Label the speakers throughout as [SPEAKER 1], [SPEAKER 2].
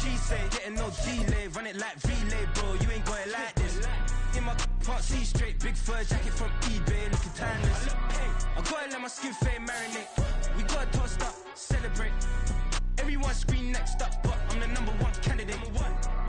[SPEAKER 1] she say, getting no delay. Run it like relay, bro, you ain't got it like this. In my part C straight, big fur jacket from eBay, looking timeless. I gotta let my skin fade marinate. We gotta toast up, celebrate. Everyone scream next up, but I'm the number one candidate.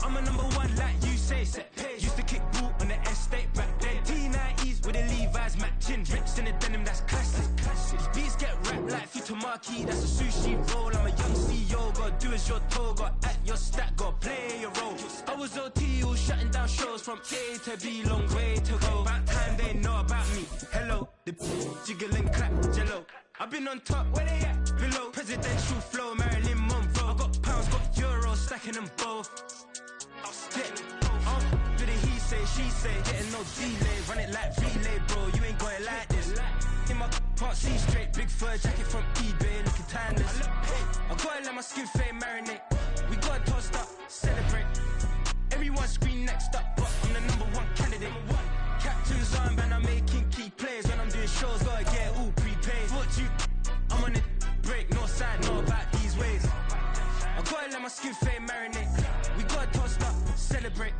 [SPEAKER 1] I'm a number one like you say, set pace. Used to kick boot on the estate back then. T90s with the Levi's matching. Rips in the denim, that's classic. These beats get wrapped like Futamaki, that's a sushi roll. I'm a young CEO, gotta do as you're told. Gotta act your stat, gotta play your role. I was OT, all shutting down shows from A to B, long way to go. About time they know about me. Hello, the jiggle and clap, jello. I've been on top, where they at? Below. Presidential flow, Marilyn Monroe. I got pounds, got euros, stacking them both. Do the he say, she say, getting no delay. Run it like relay, bro, you ain't got it like this. In my part C straight, big fur jacket from eBay, looking timeless. I gotta let my skin fade marinate. We gotta toast up, celebrate. Everyone scream next up, but I'm the number one candidate. Captain's armband, I'm making key plays. When I'm doing shows, gotta get all prepaid. Thought you, I'm on it, break, no side, know about these ways. I gotta let my skin fade marinate. We gotta toast up, celebrate.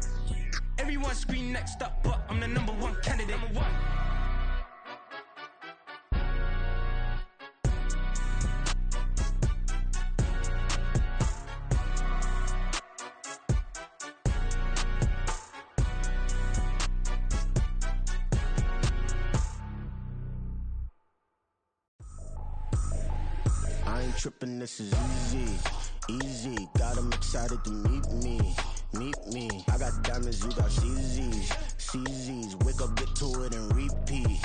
[SPEAKER 1] Everyone scream next up, but I'm the number one candidate.
[SPEAKER 2] I ain't trippin', this is easy. Got 'em excited to meet me. I got diamonds, you got CZs. Wake up, get to it and repeat. Hey,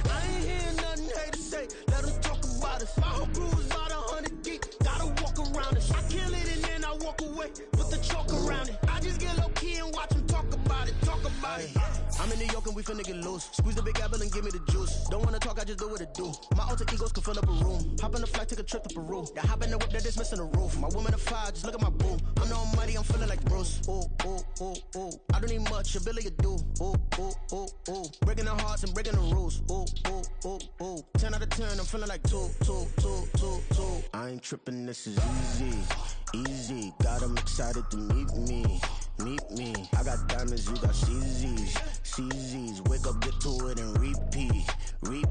[SPEAKER 2] I ain't hearing nothing hate to say. Let 'em talk about us. My whole crew is about 100 deep. Gotta walk around it. I kill it and then I walk away. Put the chalk around it. I just get low key and watch 'em talk about it. I'm in New York and we finna get loose. Squeeze the big apple and give me the juice. Don't wanna talk, I just do what it do. My alter egos can fill up a room. Hop on the flight, take a trip to Peru. That hop in the whip that is missing the roof. My woman a fire, just look at my boo. I'm no money, I'm feeling like Bruce. Ooh. I don't need much, ability to do. Ooh. Breaking the hearts and breaking the rules. Ooh. 10 out of 10, I'm feeling like two. I ain't tripping, this is easy. Got 'em excited to meet me. I got diamonds, you got CZs. Wake up, get to it and repeat. Hey,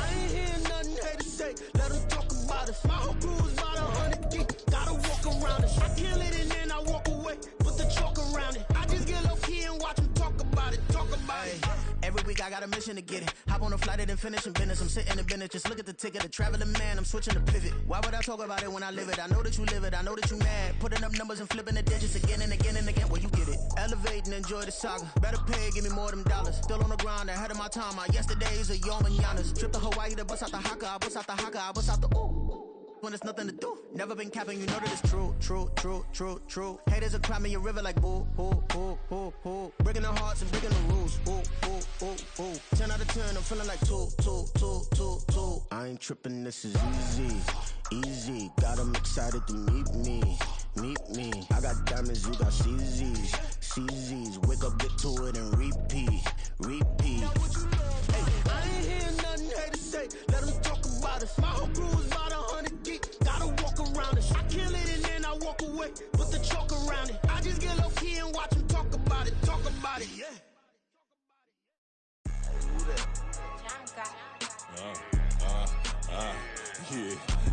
[SPEAKER 2] I ain't hearing nothing hate to say. Let 'em talk about us. My whole crew is about 100 deep. Gotta walk around it. I kill it and then I walk away. Put the chalk around it. I just get low key and watch 'em talk about it. Every week I got a mission to get it. Hop on a flight and then finish in business. I'm sitting in business, just look at the ticket. A traveling man, I'm switching to pivot. Why would I talk about it when I live it? I know that you live it, I know that you mad. Putting up numbers and flipping the digits again and again. Well, you get it. Elevate and enjoy the saga. Better pay, give me more them dollars. Still on the grind, ahead of my time. My yesterdays are your mananas. Trip to Hawaii to bust out the haka. I bust out the haka, I bust out the ooh. When there's nothing to do. Never been capping, you know that it's true. Haters will cry me a river like boo. Breaking the hearts and breaking the rules. Ooh. 10 out of 10, I'm feeling like two. I ain't tripping, this is easy. Got 'em excited to meet me. I got diamonds, you got CZs. Wake up, get to it and repeat. Hey, I ain't hearing nothing hate to say. Let 'em talk about us. My whole crew is about 100 deep. Gotta walk around it. I kill it and then I walk away. Put the chalk around it. I just get low key and watch 'em talk about it. Yeah.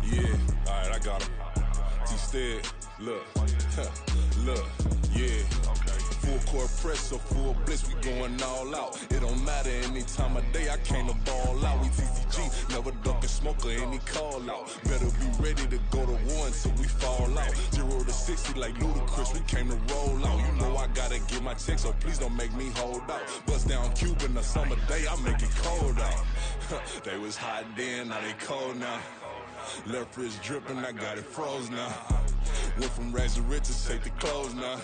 [SPEAKER 3] Yeah. Alright, I got him. T-Stead, look, yeah. Full court press or full blitz, we going all out. It don't matter any time of day, I came to ball out. We TCG, never ducking smoke or any call out. Better be ready to go to war until we fall out. 0 to 60 like Ludacris, we came to roll out. You know I gotta get my check, so please don't make me hold out. Bust down Cuban a summer day, I make it cold out. They was hot then, now they cold now. Left wrist dripping, I got it froze now. Went from rags to riches, take the clothes now.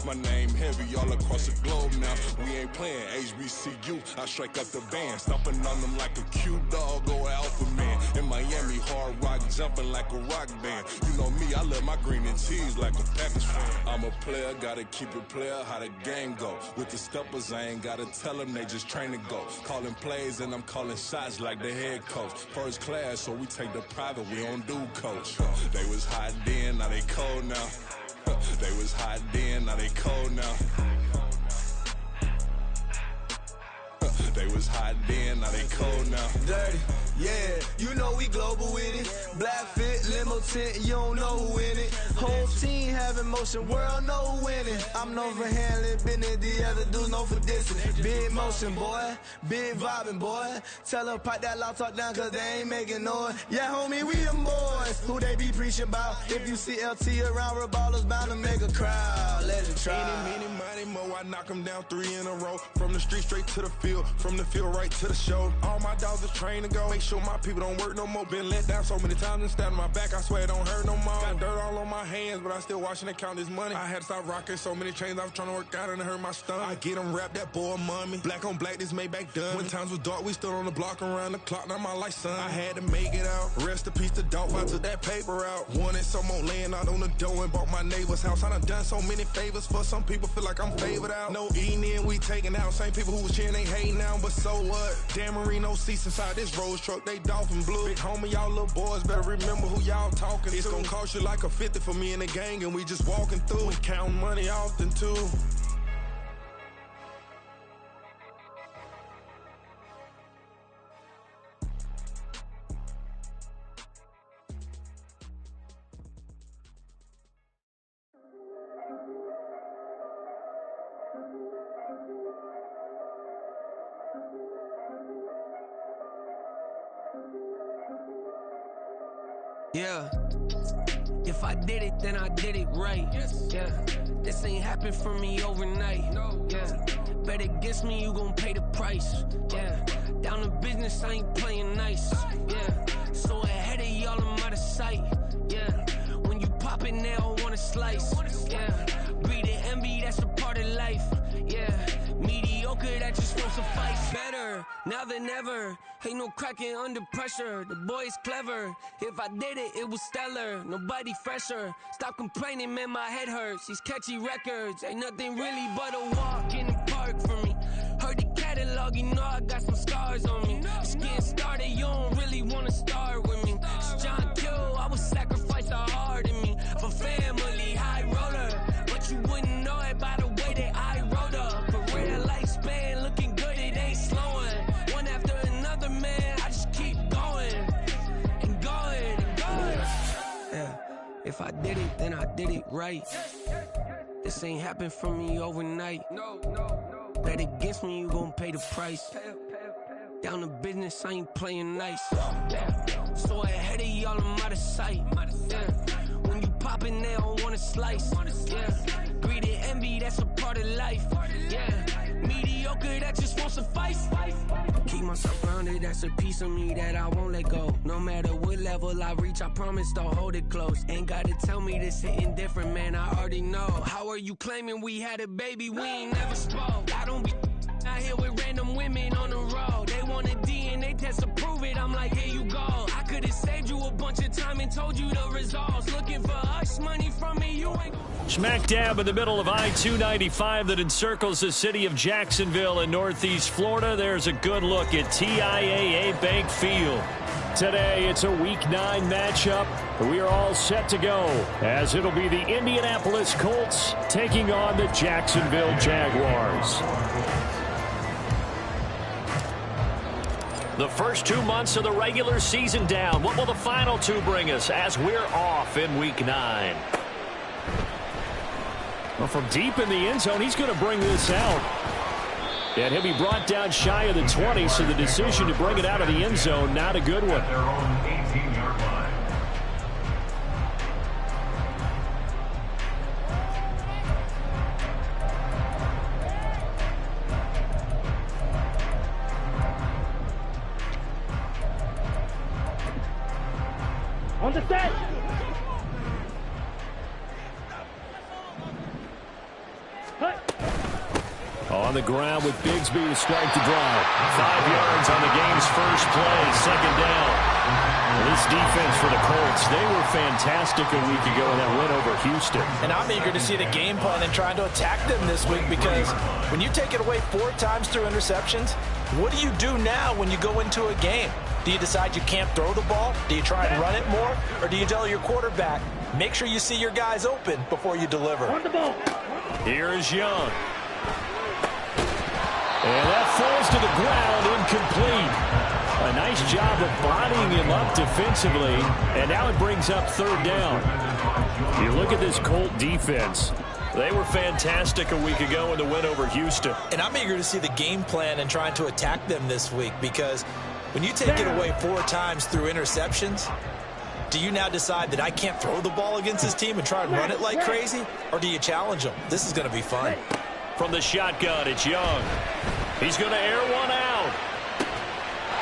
[SPEAKER 3] My name heavy all across the globe now. We ain't playing HBCU, I strike up the band. Stomping on them like a cute dog or alpha man. In Miami, hard rock jumping like a rock band. You know me, I love my green and cheese like a Packers fan. I'm a player, gotta keep it player, how the game go. With the steppers, I ain't gotta tell them, they just train to go. Calling plays and I'm calling shots like the head coach. First class, so we take the private, we don't do coach. They was hot then, now they cold now. They was hot then, now they cold now. They was hot then, now they cold now.
[SPEAKER 1] Dirty, yeah, you know we global with it. Black fit, limo tint, you don't know who in it. Whole team having motion, world know who winning. I'm known for handling business, the other dudes known for dissing. Big motion, boy, big vibing, boy. Tell her pipe that loud talk down, cause they ain't making noise. Yeah, homie, we them boys, who they be preaching about. If you see LT around, Reballo's bound to make a crowd. Let it try.
[SPEAKER 3] Any, money, mo, I knock them down 3 in a row. From the street straight to the field, from the field right to the show. All my dogs are trained to go. Make sure my people don't work no more. Been let down so many times and stabbed my back. I swear it don't hurt no more. Got dirt all on my hands, but I still watching and count this money. I had to stop rocking so many chains. I was trying to work out and it hurt my stomach. I get them wrapped, that boy mommy. Black on black, this Maybach done. When times was dark, we stood on the block around the clock. Now my life, son. I had to make it out. Rest in peace to dog. I took that paper out. Wanted some more laying out on the dough and bought my neighbor's house. I done so many favors for some people. Feel like I'm favored out. No eating in, we taking out. Same people who was cheering, they hating now, but so what? Dan Marino seats inside this Rolls truck, they dolphin blue. Big homie, y'all little boys better remember who y'all talking to. It's gonna cost you like a 50 for me and the gang, and we just walking through. We counting money often too.
[SPEAKER 1] Yeah, if I did it, then I did it right. Yeah, this ain't happened for me overnight. Yeah, bet against me, you gon' pay the price. Yeah, down to business, I ain't playing nice. Yeah, so ahead of y'all, I'm out of sight. Yeah, when you pop it, they don't wanna slice. Yeah, breed and envy, that's a part of life. Yeah, mediocre, that just won't suffice. Better now than ever. Ain't no cracking under pressure. The boy's clever. If I did it, it was stellar. Nobody fresher. Stop complaining, man, my head hurts. These catchy records ain't nothing really but a walk in the park for me. Heard the catalog, you know I got some scars on me. Just getting started, you don't really wanna start with me. It's John Kill, I would sacrifice a heart in me for family, high roller. But you wouldn't know it by the way that I wrote up. Career lifespan looking good, it ain't slowing. One after another, man, I just keep going and going and going. Yeah, if I did it, then I did it right. This ain't happened for me overnight. Bet against me, you gon' pay the price. Down to business, I ain't playing nice. Yeah, so ahead of y'all, I'm out of sight. Yeah, when you poppin', they don't wanna slice. Yeah, greed and envy, that's a part of life. Yeah, mediocre, that just won't suffice. Keep myself grounded, that's a piece of me that I won't let go. No matter what level I reach, I promise to hold it close. Ain't gotta tell me this hitting different, man, I already know. How are you claiming we had a baby, we ain't never spoke? I don't be out here with random women on the road. They want a DNA test to prove it, I'm like, here you go. I could've saved you a bunch of time and told you the results. Looking for hush money from me, you ain't.
[SPEAKER 4] Smack dab in the middle of I-295 that encircles the city of Jacksonville in northeast Florida. There's a good look at TIAA Bank Field. Today, it's a Week 9 matchup. We are all set to go, as it'll be the Indianapolis Colts taking on the Jacksonville Jaguars. The first 2 months of the regular season down. What will the final 2 bring us as we're off in Week 9? Well, from deep in the end zone, he's going to bring this out. And he'll be brought down shy of the 20, so the decision to bring it out of the end zone, not a good one.
[SPEAKER 5] Their own 18-yard line.
[SPEAKER 6] On the set.
[SPEAKER 4] On the ground with Bigsby to start the drive. 5 yards on the game's first play, second down. This defense for the Colts, they were fantastic a week ago in that win over Houston.
[SPEAKER 7] And I'm eager to see the game plan and trying to attack them this week, because when you take it away 4 times through interceptions, what do you do now when you go into a game? Do you decide you can't throw the ball? Do you try and run it more? Or do you tell your quarterback, make sure you see your guys open before you deliver?
[SPEAKER 4] Here is Young. And that falls to the ground, incomplete. A nice job of bodying him up defensively, and now it brings up 3rd down. You look at this Colt defense. They were fantastic a week ago in the win over Houston.
[SPEAKER 7] And I'm eager to see the game plan and trying to attack them this week, because when you take it away 4 times through interceptions, do you now decide that I can't throw the ball against this team and try and run it like crazy? Or do you challenge them? This is going to be fun.
[SPEAKER 4] From the shotgun, it's Young. He's going to air one out.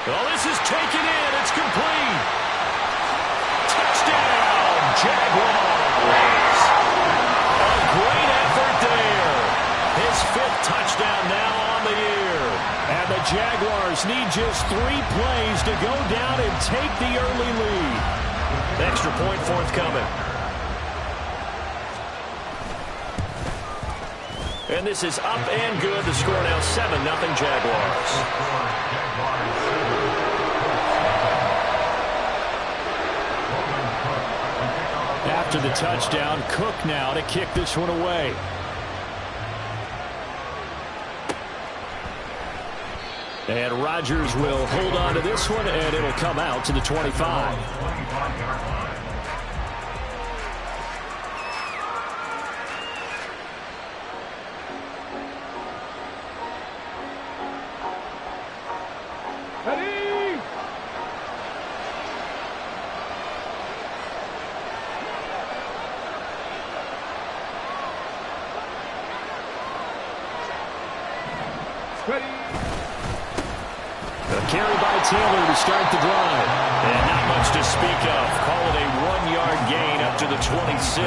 [SPEAKER 4] Oh, this is taken in. It's complete. Touchdown, Jaguars. A great effort there. His 5th touchdown now on the year. And the Jaguars need just 3 plays to go down and take the early lead. Extra point forthcoming. And this is up and good. The score now 7-0 Jaguars. After the touchdown, Cook now to kick this one away. And Rodgers will hold on to this one, and it'll come out to the 25. Carry by Taylor to start the drive. And not much to speak of. Call it a 1-yard gain up to the 26.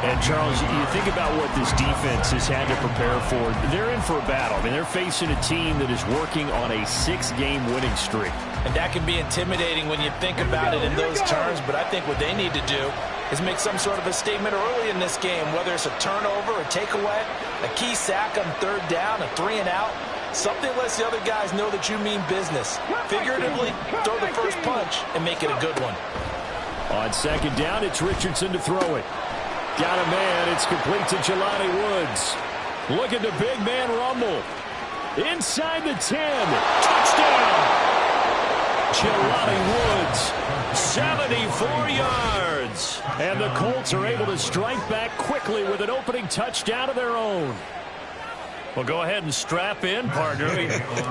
[SPEAKER 4] And, Charles, you think about what this defense has had to prepare for. They're in for a battle. I mean, they're facing a team that is working on a 6-game winning streak.
[SPEAKER 7] And that can be intimidating when you think about it in those terms. But I think what they need to do is make some sort of a statement early in this game, whether it's a turnover, a takeaway, a key sack on 3rd down, a 3-and-out. Something lets the other guys know that you mean business. Figuratively, throw the first punch and make it a good one.
[SPEAKER 4] On 2nd down, it's Richardson to throw it. Got a man. It's complete to Jelani Woods. Look at the big man rumble. Inside the 10. Touchdown! Jelani Woods, 74 yards. And the Colts are able to strike back quickly with an opening touchdown of their own. Well, go ahead and strap in, partner.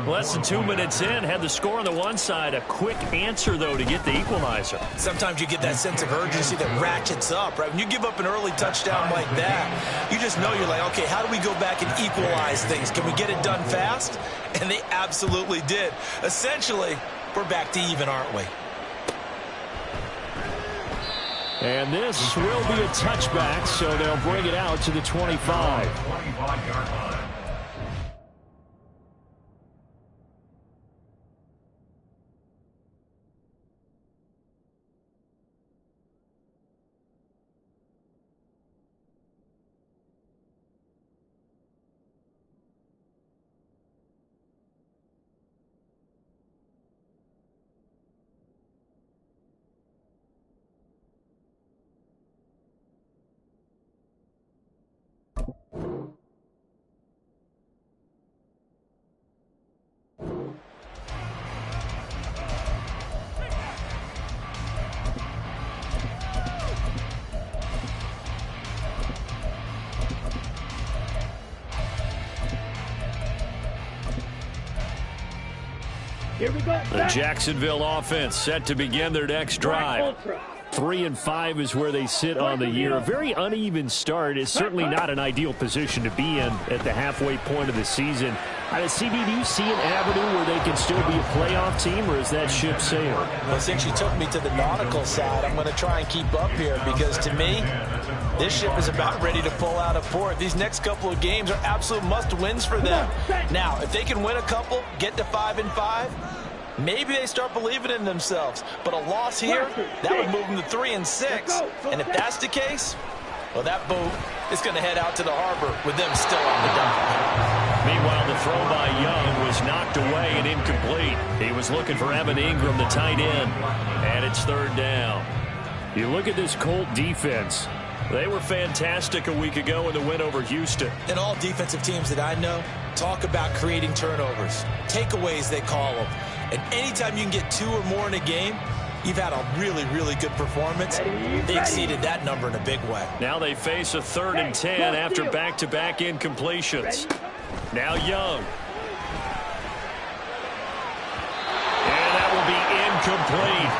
[SPEAKER 4] Less than 2 minutes in, had the score on the one side. A quick answer, though, to get the equalizer.
[SPEAKER 7] Sometimes you get that sense of urgency that ratchets up, right? When you give up an early touchdown like that, you just know you're like, okay, how do we go back and equalize things? Can we get it done fast? And they absolutely did. Essentially, we're back to even, aren't we?
[SPEAKER 4] And this will be a touchback, so they'll bring it out to the 25.
[SPEAKER 5] 25-yard line.
[SPEAKER 6] Here we go.
[SPEAKER 4] The Jacksonville offense set to begin their next drive. 3-5 is where they sit on the year. A very uneven start. Is certainly not an ideal position to be in at the halfway point of the season. CB, do you see an avenue where they can still be a playoff team, or is that ship sailed?
[SPEAKER 7] Well, since you took me to the nautical side, I'm going to try and keep up here, because to me, this ship is about ready to pull out of port. These next couple of games are absolute must-wins for them. Now, if they can win a couple, get to 5-5, maybe they start believing in themselves. But a loss here, that would move them to 3 and 6. And if that's the case, well, that boat is going to head out to the harbor with them still on the dock.
[SPEAKER 4] Meanwhile, the throw by Young was knocked away and incomplete. He was looking for Evan Ingram, the tight end, and it's 3rd down. You look at this Colt defense. They were fantastic a week ago in the win over Houston.
[SPEAKER 7] And all defensive teams that I know talk about creating turnovers. Takeaways, they call them. And anytime you can get 2 or more in a game, you've had a really, really good performance. They exceeded that number in a big way.
[SPEAKER 4] Now they face a 3rd and 10 after back-to-back incompletions. Now Young. And that will be incomplete.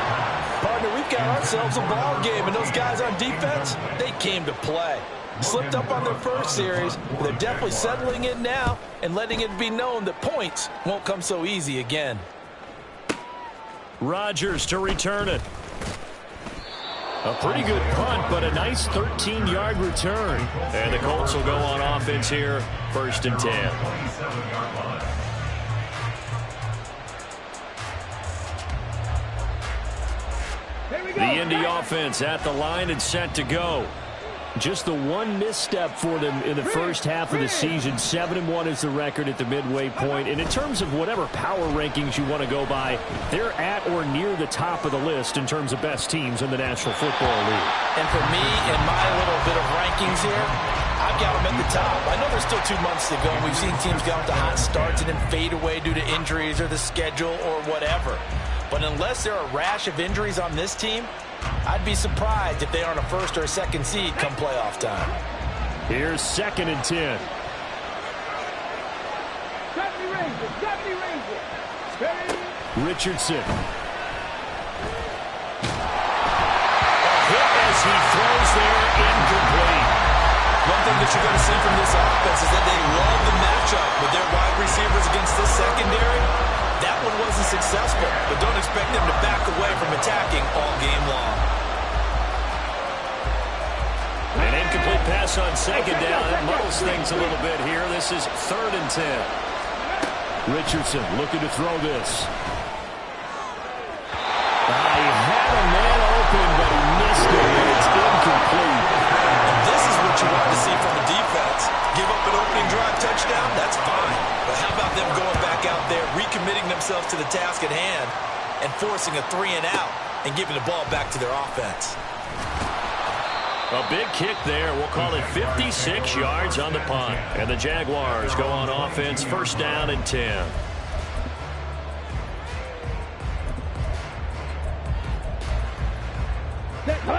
[SPEAKER 7] Partner, we've got ourselves a ball game, and those guys on defense, they came to play. Slipped up on their first series, but they're definitely settling in now and letting it be known that points won't come so easy again.
[SPEAKER 4] Rodgers to return it. A pretty good punt, but a nice 13-yard return. And the Colts will go on offense here, 1st and 10. The Indy offense at the line and set to go. Just the one misstep for them in the first half of the season. 7-1 is the record at the midway point. And in terms of whatever power rankings you want to go by, they're at or near the top of the list in terms of best teams in the National Football League.
[SPEAKER 7] And for me, in my little bit of rankings here, I've got them at the top. I know there's still 2 months to go. We've seen teams get off to hot starts and then fade away due to injuries or the schedule or whatever. But unless there are a rash of injuries on this team, I'd be surprised if they aren't a 1st or a 2nd seed come playoff time.
[SPEAKER 4] Here's 2nd and 10. Richardson. Hit as he throws there, incomplete.
[SPEAKER 7] One thing that you're going to see from this offense is that they love the matchup with their wide receivers against this secondary. That one wasn't successful, but don't expect them to back away from attacking all game long.
[SPEAKER 4] An incomplete pass on 2nd down. That muddles things a little bit here. This is 3rd and 10. Richardson looking to throw this. He had a man open, but he missed it, and it's incomplete.
[SPEAKER 7] And this is what you want to see from the defense. Give up an opening drive touchdown, that's fine. But how about them going back out there, recommitting themselves to the task at hand, and forcing a 3 and out, and giving the ball back to their offense.
[SPEAKER 4] A big kick there. We'll call it 56 yards on the punt. And the Jaguars go on offense, 1st down and 10.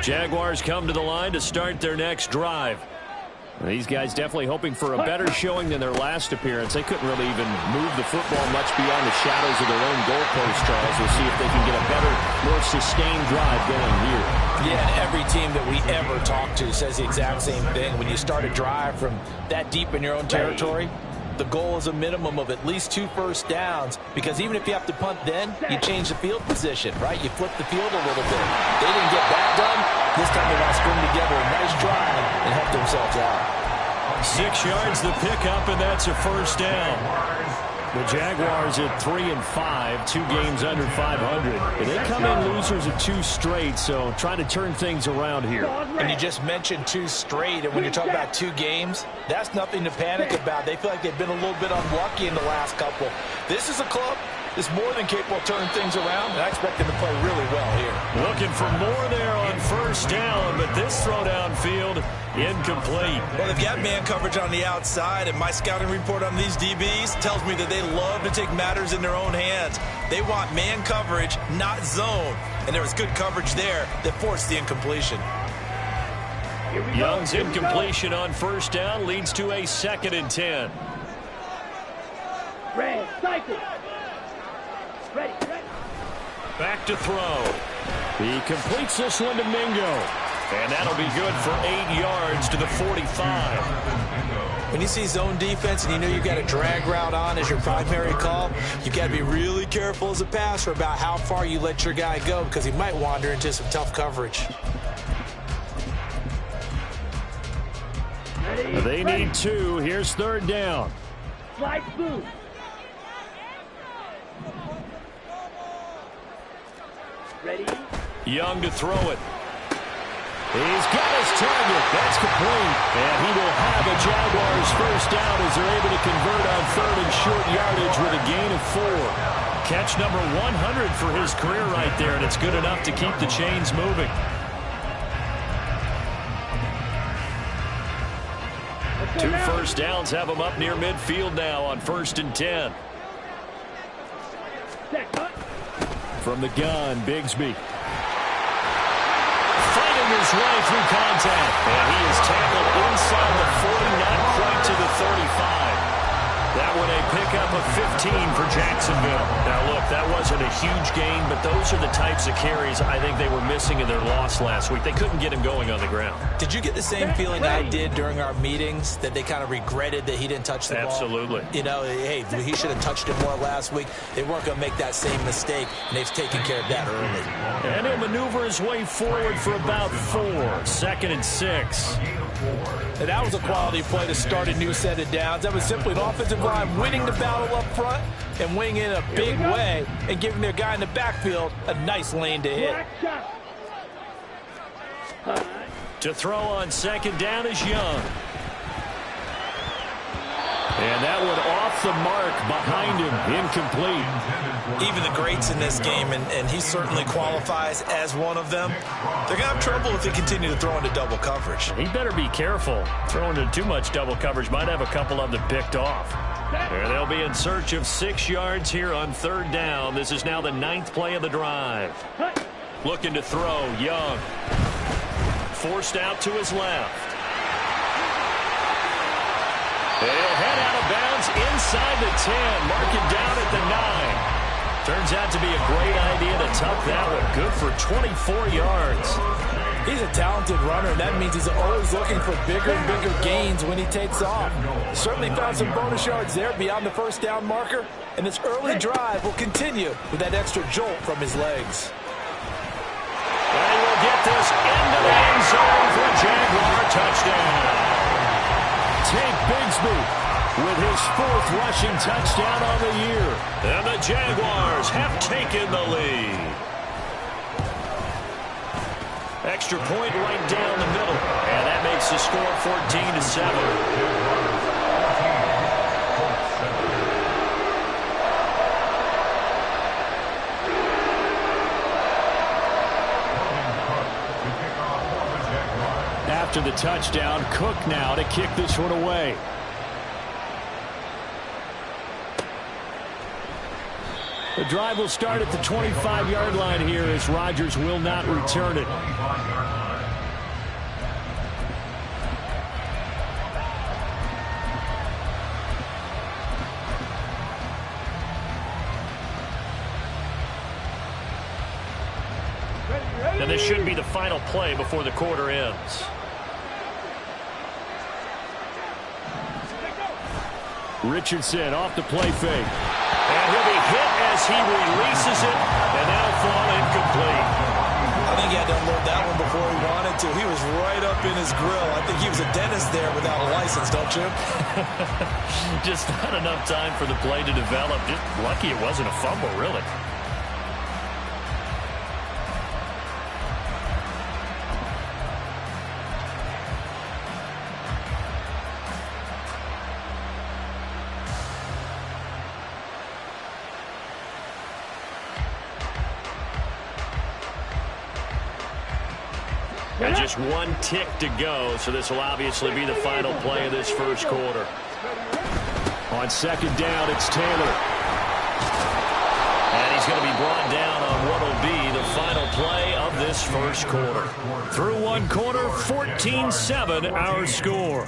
[SPEAKER 4] Jaguars come to the line to start their next drive. These guys definitely hoping for a better showing than their last appearance. They couldn't really even move the football much beyond the shadows of their own goalpost, Charles. We'll see if they can get a better, more sustained drive going here.
[SPEAKER 7] Yeah, and every team that we ever talk to says the exact same thing. When you start a drive from that deep in your own territory, the goal is a minimum of at least 2 first downs, because even if you have to punt then, you change the field position, right? You flip the field a little bit. They didn't get that done. This time they want to string together a nice drive and help themselves out.
[SPEAKER 4] 6 yards the pickup, and that's a 1st down. The Jaguars at 3-5, 2 games under 500. And they come in losers of 2 straight, so trying to turn things around here.
[SPEAKER 7] And you just mentioned 2 straight, and when you're talking about 2 games, that's nothing to panic about. They feel like they've been a little bit unlucky in the last couple. This is a club that's more than capable of turning things around, and I expect them to play really well here.
[SPEAKER 4] Looking for more there on 1st down, but this throw downfield, incomplete.
[SPEAKER 7] Well, they've got man coverage on the outside, and my scouting report on these DBs tells me that they love to take matters in their own hands. They want man coverage, not zone, and there was good coverage there that forced the incompletion.
[SPEAKER 4] Young's incompletion on 1st down leads to a 2nd and 10.
[SPEAKER 6] Red, cycle. Ready.
[SPEAKER 4] Back to throw. He completes this one to Mingo. And that'll be good for 8 yards to the 45.
[SPEAKER 7] When you see zone defense and you know you've got a drag route on as your primary call, you've got to be really careful as a passer about how far you let your guy go, because he might wander into some tough coverage.
[SPEAKER 4] They need 2. Here's 3rd down.
[SPEAKER 6] Slide through.
[SPEAKER 4] Young to throw it. He's got his target. That's complete. And he will have a Jaguars first down as they're able to convert on third and short yardage with a gain of 4. Catch number 100 for his career right there, and it's good enough to keep the chains moving. Two first downs have him up near midfield now on 1st and 10. From the gun, Bigsby. Fighting his way through contact. And he is tackled inside the 40, not quite to the 35. That one a pickup of 15 for Jacksonville. Now, look, that wasn't a huge gain, but those are the types of carries I think they were missing in their loss last week. They couldn't get him going on the ground.
[SPEAKER 7] Did you get the same feeling I did during our meetings, that they kind of regretted that he didn't touch the ball?
[SPEAKER 4] Absolutely.
[SPEAKER 7] You know, hey, he should have touched it more last week. They weren't going to make that same mistake, and they've taken care of that early.
[SPEAKER 4] And he'll maneuver his way forward for about 4. 2nd and 6.
[SPEAKER 7] And that was a quality play to start a new set of downs. That was simply an offensive line winning the battle up front and winning in a big way and giving their guy in the backfield a nice lane to hit.
[SPEAKER 4] To throw on 2nd down is Young. And that one off the mark behind him, incomplete.
[SPEAKER 7] Even the greats in this game, and he certainly qualifies as one of them, they're going to have trouble if they continue to throw into double coverage.
[SPEAKER 4] He better be careful. Throwing into too much double coverage might have a couple of them picked off. There they'll be in search of 6 yards here on 3rd down. This is now the 9th play of the drive. Looking to throw, Young. Forced out to his left. They'll head out of bounds inside the 10. Mark it down at the 9. Turns out to be a great idea to tuck that one. Good for 24 yards.
[SPEAKER 7] He's a talented runner, and that means he's always looking for bigger and bigger gains when he takes off. Certainly found some bonus yards there beyond the first down marker, and this early drive will continue with that extra jolt from his legs.
[SPEAKER 4] And we'll get this into the end zone for a Jaguar touchdown. Tank Bigsby with his 4th rushing touchdown on the year. And the Jaguars have taken the lead. Extra point right down the middle. And that makes the score 14-7. After the touchdown, Cook now to kick this one away. The drive will start at the 25-yard line here as Rodgers will not return it. And this should be the final play before the quarter ends. Richardson off the play fake. And he'll be hit as he releases it, and that'll fall incomplete.
[SPEAKER 7] I think he had to unload that one before he wanted to. He was right up in his grill. I think he was a dentist there without a license, don't you?
[SPEAKER 4] Just not enough time for the play to develop. Just lucky it wasn't a fumble, really. And just one tick to go, so this will obviously be the final play of this first quarter. On 2nd down, it's Taylor. And he's going to be brought down on what will be the final play of this first quarter. Through one quarter, 14-7 our score.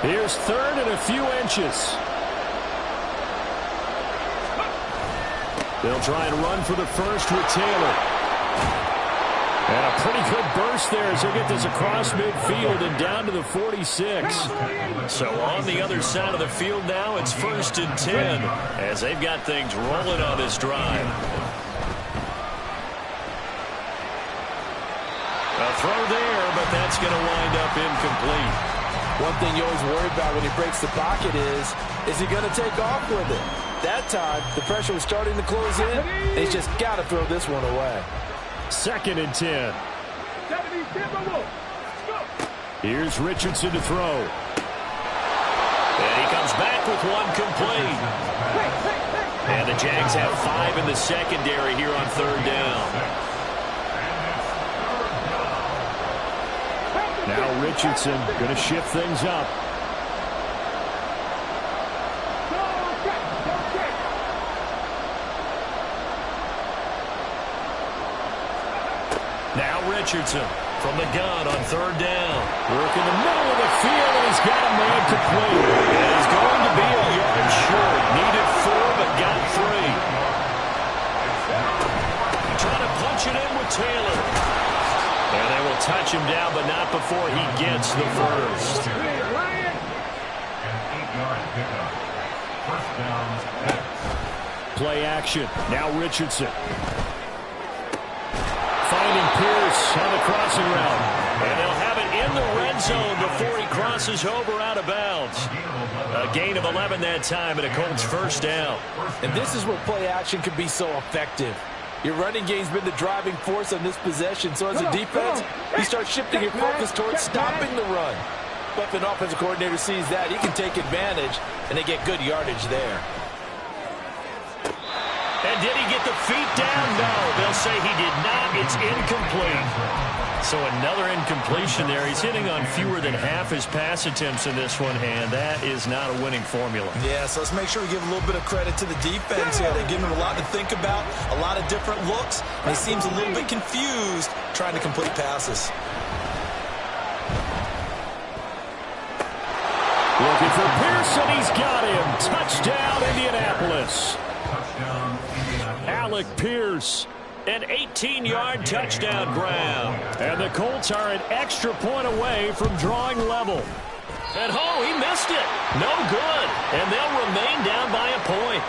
[SPEAKER 4] Here's 3rd and a few inches. They'll try and run for the first with Taylor. And a pretty good burst there as he'll get this across midfield and down to the 46. So on the other side of the field now, it's 1st and 10 as they've got things rolling on this drive. A throw there, but that's going to wind up incomplete.
[SPEAKER 7] One thing you always worry about when he breaks the pocket is he going to take off with it? That time, the pressure was starting to close in, and he's just got to throw this one away.
[SPEAKER 4] 2nd and 10. Here's Richardson to throw. And he comes back with one complete. And the Jags have 5 in the secondary here on 3rd down. Now Richardson going to shift things up. Now Richardson from the gun on 3rd down. Work in the middle of the field, and he's got a man complete. It is going to be a yard short. Needed 4, but got 3. Trying to punch it in with Taylor. And they will touch him down, but not before he gets the first.
[SPEAKER 5] An 8-yard pickup. 1st down.
[SPEAKER 4] Play action. Now Richardson. Finding Pierce on the crossing route. And they'll have it in the red zone before he crosses over out of bounds. A gain of 11 that time, and a Colts 1st down.
[SPEAKER 7] And this is where play action can be so effective. Your running game's been the driving force on this possession, so as a defense, you start shifting your focus towards stopping the run. But if an offensive coordinator sees that, he can take advantage, and they get good yardage there.
[SPEAKER 4] And did he get the feet down? No, they'll say he did not. It's incomplete. So another incompletion there. He's hitting on fewer than half his pass attempts in this one, and that is not a winning formula.
[SPEAKER 7] Yeah, so let's make sure we give a little bit of credit to the defense here. They give him a lot to think about, a lot of different looks, and he seems a little bit confused trying to complete passes.
[SPEAKER 4] Looking for Pearson. He's got him. Touchdown, Indianapolis. Alec Pierce. An 18-yard touchdown grab. And the Colts are an extra point away from drawing level. And he missed it. No good. And they'll remain down by a point.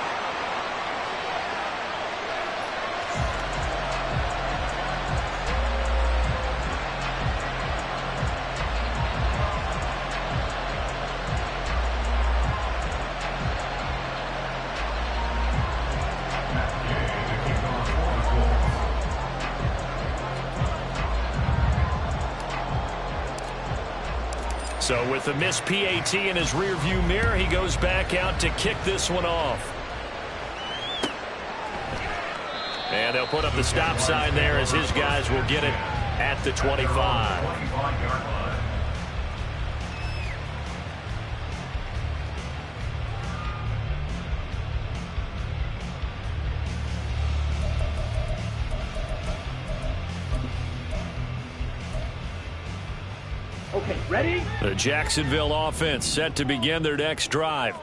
[SPEAKER 4] So with the missed PAT in his rearview mirror, he goes back out to kick this one off. And they'll put up the stop sign there as his guys will get it at the 25.
[SPEAKER 6] Okay, ready?
[SPEAKER 4] The Jacksonville offense set to begin their next drive.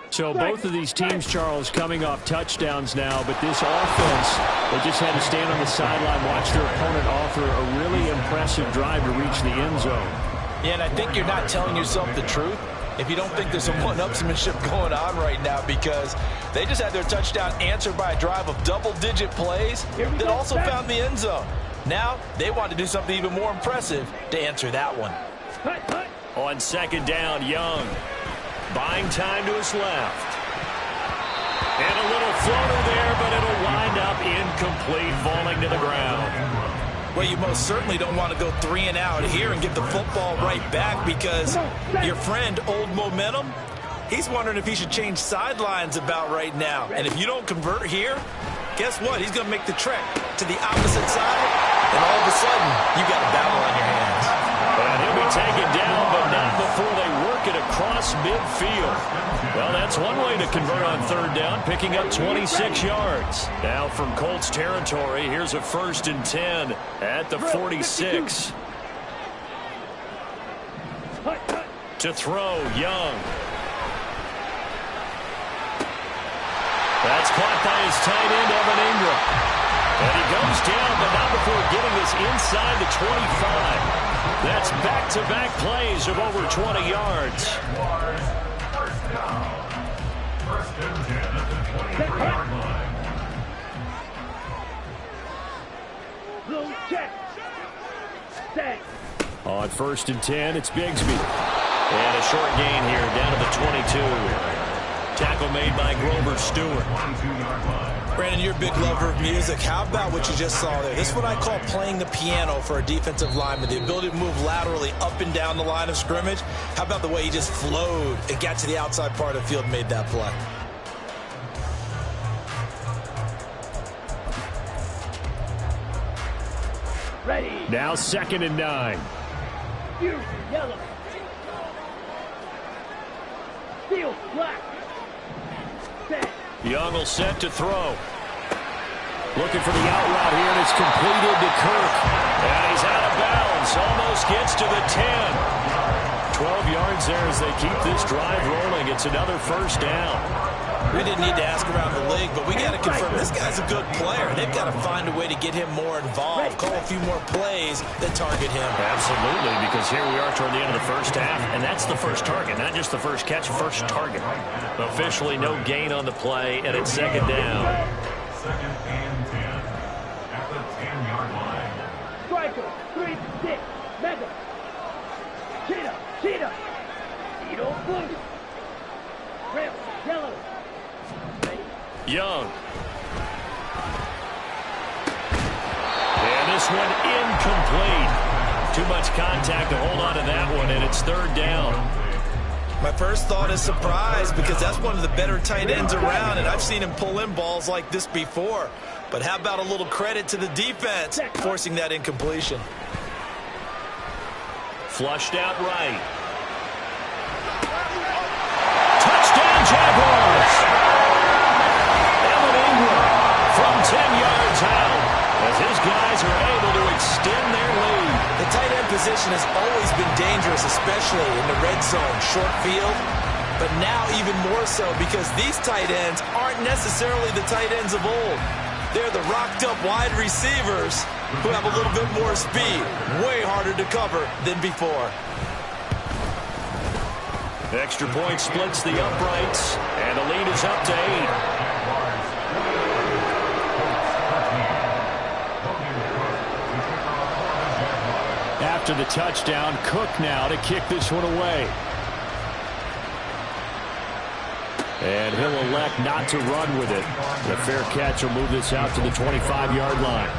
[SPEAKER 4] So both of these teams, Charles, coming off touchdowns now, but this offense, they just had to stand on the sideline, watch their opponent offer a really impressive drive to reach the end zone.
[SPEAKER 7] Yeah, and I think you're not telling yourself the truth if you don't think there's some one-upsmanship going on right now, because they just had their touchdown answered by a drive of double-digit plays that also found the end zone. Now they want to do something even more impressive to answer that one.
[SPEAKER 4] On 2nd down, Young. Buying time to his left. And a little floater there, but it'll wind up incomplete, falling to the ground.
[SPEAKER 7] Well, you most certainly don't want to go 3 and out here and get the football right back, because your friend, Old Momentum, he's wondering if he should change sidelines about right now. And if you don't convert here, guess what? He's going to make the trek to the opposite side, and all of a sudden, you got a battle on your hands.
[SPEAKER 4] And he'll be taken down, but not before they work it across midfield. Well, that's one way to convert on 3rd down, picking up 26 yards. Now from Colts territory, here's a 1st and 10 at the 46. To throw, Young. That's caught by his tight end, Evan Ingram. And he goes down, but not before getting the is inside the 25. That's back-to-back plays of over 20 yards.
[SPEAKER 5] First down. First and 10 at the 20-yard line.
[SPEAKER 6] Blue check. Set.
[SPEAKER 4] On 1st and 10, it's Bigsby. And a short gain here down to the 22. Tackle made by Grover Stewart.
[SPEAKER 7] Brandon, you're a big lover of music. How about what you just saw there? This is what I call playing the piano for a defensive lineman. The ability to move laterally up and down the line of scrimmage. How about the way he just flowed and got to the outside part of the field and made that play?
[SPEAKER 6] Ready.
[SPEAKER 4] Now 2nd and 9.
[SPEAKER 6] You yellow. Steel black. Set.
[SPEAKER 4] Young will set to throw. Looking for the out route here, and it's completed to Kirk. And he's out of bounds. Almost gets to the 10. 12 yards there as they keep this drive rolling. It's another first down.
[SPEAKER 7] We didn't need to ask around the league, but we got to confirm this guy's a good player. They've got to find a way to get him more involved, call a few more plays that target him.
[SPEAKER 4] Absolutely, because here we are toward the end of the first half, and that's the first target, not just the first catch, first target. Officially no gain on the play, and it's 2nd down.
[SPEAKER 5] 2nd and 10 at the 10-yard line.
[SPEAKER 6] Striker. 3-6. Mega. Cheetah. Cheetah. Edo blue. Red. Yellow.
[SPEAKER 4] Young. And this one incomplete. Too much contact to hold on to that one, and it's 3rd down.
[SPEAKER 7] My first thought is surprise, because that's one of the better tight ends around, and I've seen him pull in balls like this before. But how about a little credit to the defense forcing that incompletion?
[SPEAKER 4] Flushed out right. Touchdown, Jaguars! Evan Ingram from 10 yards out as his guys are able to extend their lead.
[SPEAKER 7] The tight end position has always been dangerous, especially in the red zone, short field. But now even more so, because these tight ends aren't necessarily the tight ends of old. They're the rocked-up wide receivers who have a little bit more speed, way harder to cover than before.
[SPEAKER 4] The extra point splits the uprights, and the lead is up to 8. After the touchdown, Cook now to kick this one away. And he'll elect not to run with it. The fair catch will move this out to the 25-yard line.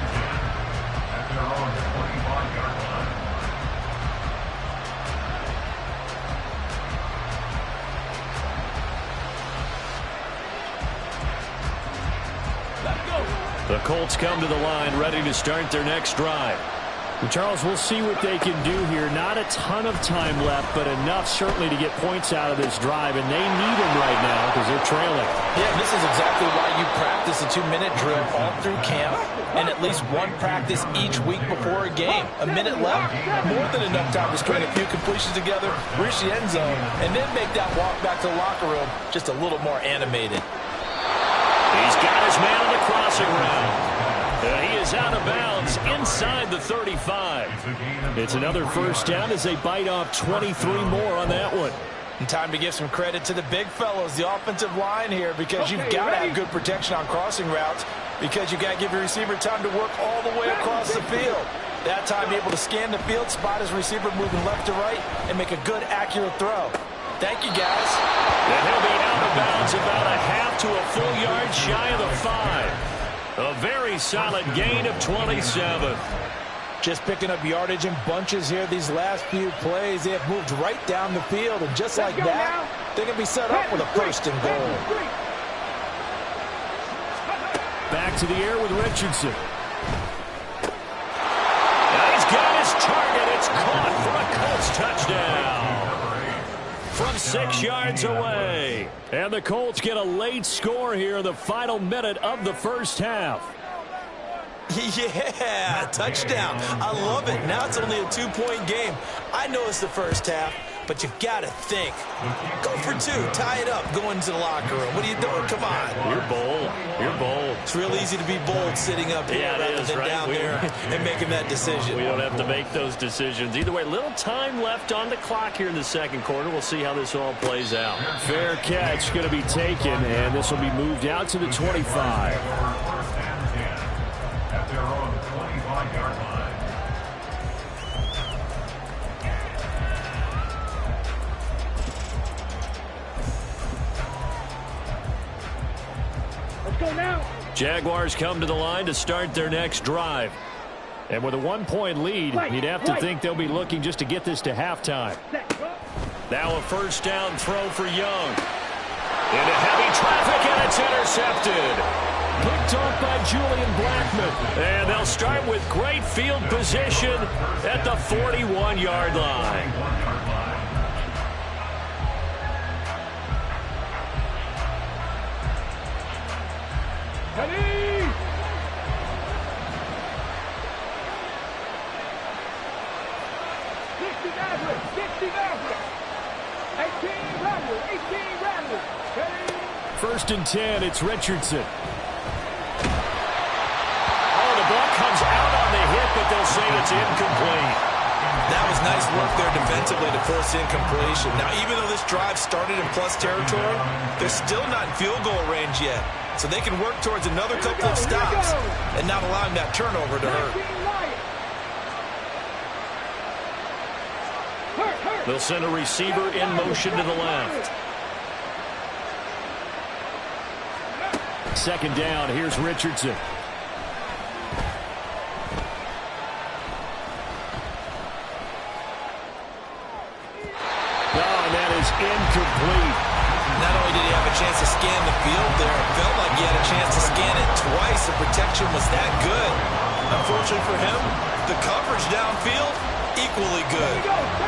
[SPEAKER 4] The Colts come to the line, ready to start their next drive. And Charles, we'll see what they can do here. Not a ton of time left, but enough certainly to get points out of this drive, and they need them right now because they're trailing.
[SPEAKER 7] Yeah, this is exactly why you practice a 2-minute drill all through camp and at least one practice each week before a game. A minute left, more than enough time to string a few completions together, reach the end zone, and then make that walk back to the locker room just a little more animated.
[SPEAKER 4] He's got his man on the crossing route. He is out of bounds inside the 35. It's another first down as they bite off 23 more on that one.
[SPEAKER 7] And time to give some credit to the big fellows, the offensive line here, because you've got to have good protection on crossing routes, because you've got to give your receiver time to work all the way across the field. That time, be able to scan the field, spot his receiver moving left to right, and make a good, accurate throw. Thank you, guys.
[SPEAKER 4] And he'll be out of bounds about a half to a full yard shy of the 5. A very solid gain of 27.
[SPEAKER 7] Just picking up yardage in bunches here these last few plays. They have moved right down the field, and just like that, they're going to be set up with a first and goal.
[SPEAKER 4] Back to the air with Richardson. Now he's got his target. It's caught for a Colts touchdown. From 6 yards away. And the Colts get a late score here in the final minute of the first half.
[SPEAKER 7] Yeah, touchdown. I love it. Now it's only a 2-point game. I know it's the first half, but you've got to think. Go for 2, tie it up, go into the locker room. What are you doing? Come on.
[SPEAKER 4] You're bold. You're bold.
[SPEAKER 7] It's real easy to be bold sitting up here rather than down there and making that decision.
[SPEAKER 4] We don't have to make those decisions. Either way, little time left on the clock here in the second quarter. We'll see how this all plays out. Fair catch going to be taken, and this will be moved out to the 25.
[SPEAKER 5] First and 10 at their own 25-yard line.
[SPEAKER 6] Let's go now.
[SPEAKER 4] Jaguars come to the line to start their next drive. And with a 1-point lead, you'd have to think they'll be looking just to get this to halftime. Now a first down throw for Young. Into heavy traffic, and it's intercepted. Picked off by Julian Blackmon. And they'll start with great field position at the 41-yard line.
[SPEAKER 6] Ready!
[SPEAKER 4] First and 10, it's Richardson. Oh, the ball comes out on the hit, but they'll say it's incomplete.
[SPEAKER 7] That was nice work there defensively to force incompletion. Now, even though this drive started in plus territory, they're still not in field goal range yet. So they can work towards another couple of stops and not allowing that turnover to hurt.
[SPEAKER 4] They'll send a receiver in motion to the left. Second down, here's Richardson. Oh, and that is incomplete.
[SPEAKER 7] Not only did he have a chance to scan the field there, it felt like he had a chance to scan it twice. The protection was that good. Unfortunately for him, the coverage downfield, equally good.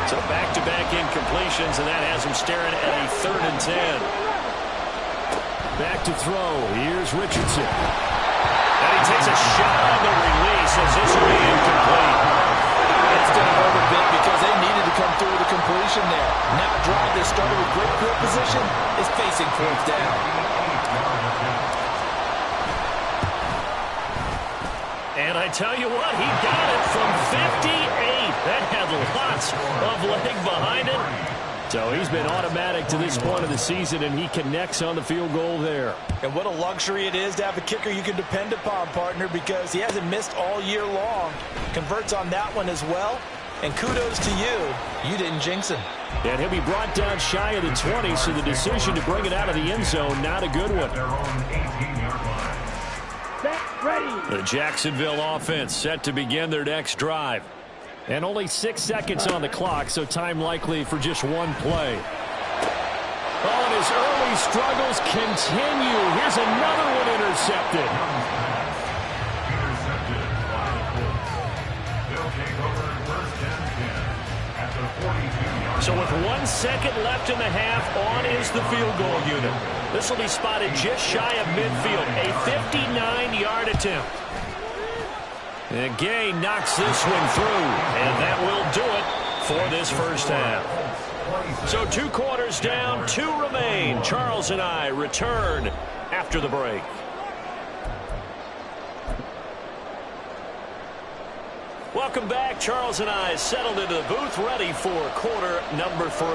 [SPEAKER 4] So back-to-back incompletions, and that has him staring at a 3rd and 10. Back to throw. Here's Richardson. And he takes a shot on the release as this will be incomplete.
[SPEAKER 7] It's going to hurt a bit because they needed to come through with a completion there. Now a drive that started with great field position is facing 4th down.
[SPEAKER 4] And I tell you what, he got it from 58. That had lots of leg behind it. So he's been automatic to this point of the season, and he connects on the field goal there.
[SPEAKER 7] And what a luxury it is to have a kicker you can depend upon, partner, because he hasn't missed all year long. Converts on that one as well. And kudos to you. You didn't jinx him.
[SPEAKER 4] And he'll be brought down shy of the 20, so the decision to bring it out of the end zone, not a good one.
[SPEAKER 5] Their own 18-yard line.
[SPEAKER 6] Set, ready.
[SPEAKER 4] The Jacksonville offense set to begin their next drive. And only 6 seconds on the clock, so time likely for just one play. Oh, and his early struggles continue. Here's another one intercepted.
[SPEAKER 5] Intercepted by the Colts. They'll take over first and 10 at the 42-yard line.
[SPEAKER 4] So with 1 second left in the half, on is the field goal unit. This will be spotted just shy of midfield. A 59-yard attempt. And Gay knocks this one through, and that will do it for this first half. So 2 quarters down, 2 remain. Charles and I return after the break. Welcome back. Charles and I settled into the booth, ready for quarter number 3.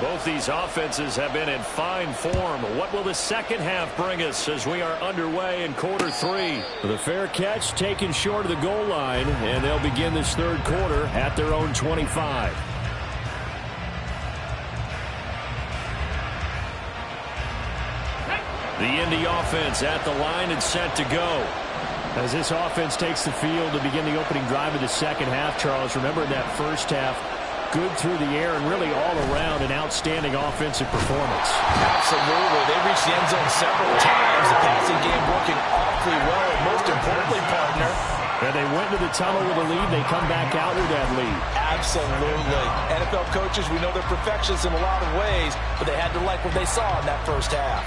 [SPEAKER 4] Both these offenses have been in fine form. What will the second half bring us as we are underway in quarter 3? The fair catch taken short of the goal line, and they'll begin this third quarter at their own 25. The Indy offense at the line and set to go. As this offense takes the field to begin the opening drive of the second half, Charles, remember in that first half, good through the air and really all around an outstanding offensive performance.
[SPEAKER 7] Absolutely. They reached the end zone several times. The passing game working awfully well, and most importantly, partner,
[SPEAKER 4] and they went to the tunnel with a lead. They come back out with that lead.
[SPEAKER 7] Absolutely. NFL coaches, we know they're perfectionists in a lot of ways, but they had to like what they saw in that first half.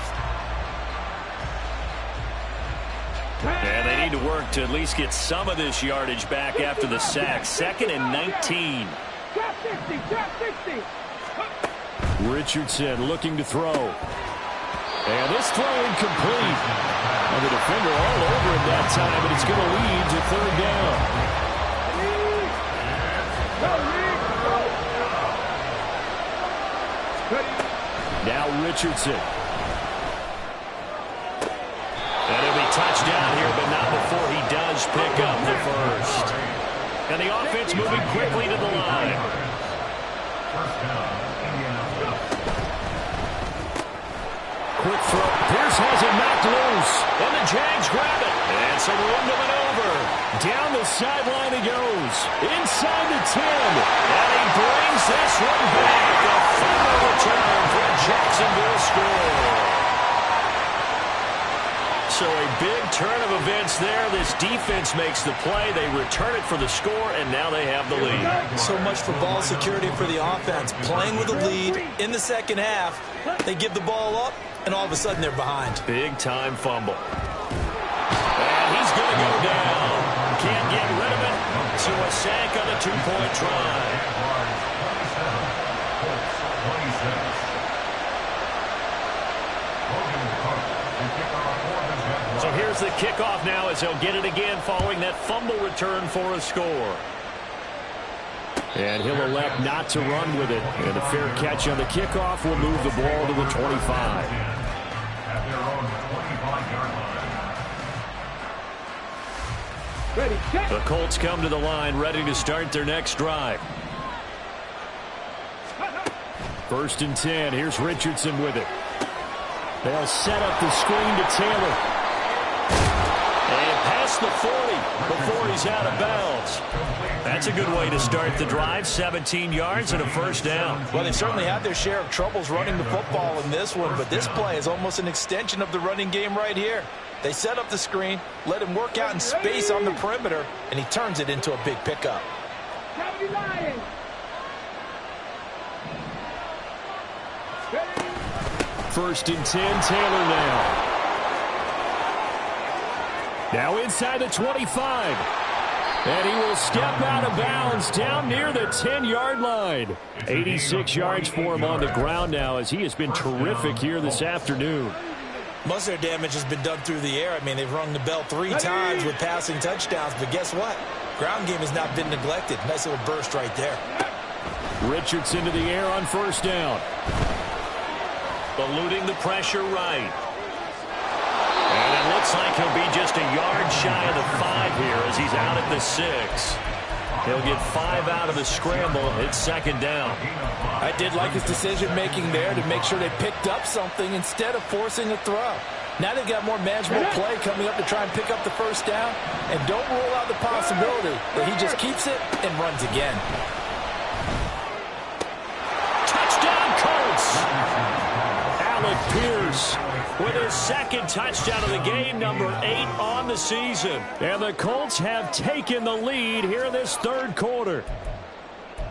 [SPEAKER 4] And they need to work to at least get some of this yardage back after the sack. 2nd and 19.
[SPEAKER 6] Drop 60, drop 60.
[SPEAKER 4] Richardson looking to throw. And this throw incomplete. And the defender all over him that time, but it's going to lead to 3rd down. Now Richardson. And it'll be touchdown here, but not before he does pick up the first. And the offense moving quickly to the line. Quick throw. Pierce has it knocked loose. And the Jags grab it. And some room to maneuver. Down the sideline he goes. Inside the 10. And he brings this one back. A final return for a Jacksonville score. So a big turn of events there. This defense makes the play. They return it for the score, and now they have the lead.
[SPEAKER 7] So much for ball security for the offense. Playing with a lead in the second half. They give the ball up, and all of a sudden they're behind.
[SPEAKER 4] Big-time fumble. And he's going to go down. Can't get rid of it. So a sack on a 2-point try. So here's the kickoff now as he'll get it again following that fumble return for a score. And he'll elect not to run with it. And a fair catch on the kickoff will move the ball to the 25.
[SPEAKER 6] Ready, check.
[SPEAKER 4] The Colts come to the line ready to start their next drive. 1st and 10. Here's Richardson with it. They'll set up the screen to Taylor. And past the 40 before he's out of bounds. That's a good way to start the drive. 17 yards and a 1st down.
[SPEAKER 7] Well, they certainly had their share of troubles running the football in this one, but this play is almost an extension of the running game right here. They set up the screen, let him work out in space on the perimeter, and he turns it into a big pickup.
[SPEAKER 4] 1st and 10, Taylor now. Now inside the 25. And he will step out of bounds down near the 10-yard line. 86 yards for him on the ground now as he has been terrific here this afternoon.
[SPEAKER 7] Most of their damage has been done through the air. I mean, they've rung the bell 3 times with passing touchdowns, but guess what? Ground game has not been neglected. Nice little burst right there.
[SPEAKER 4] Richardson to the air on 1st down. Eluding the pressure right. And it looks like he'll be just a yard shy of the 5 here as he's out at the 6. He'll get 5 out of the scramble. It's 2nd down.
[SPEAKER 7] I did like his decision-making there to make sure they picked up something instead of forcing a throw. Now they've got more manageable play coming up to try and pick up the 1st down. And don't rule out the possibility that he just keeps it and runs again.
[SPEAKER 4] Touchdown, Colts! Alec Pierce with his 2nd touchdown of the game, number 8 on the season. And the Colts have taken the lead here in this 3rd quarter.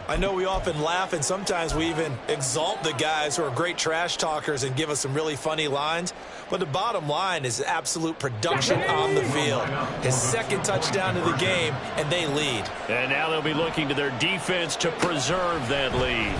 [SPEAKER 7] I know we often laugh and sometimes we even exalt the guys who are great trash talkers and give us some really funny lines. But the bottom line is absolute production on the field. His 2nd touchdown of the game, and they lead.
[SPEAKER 4] And now they'll be looking to their defense to preserve that lead.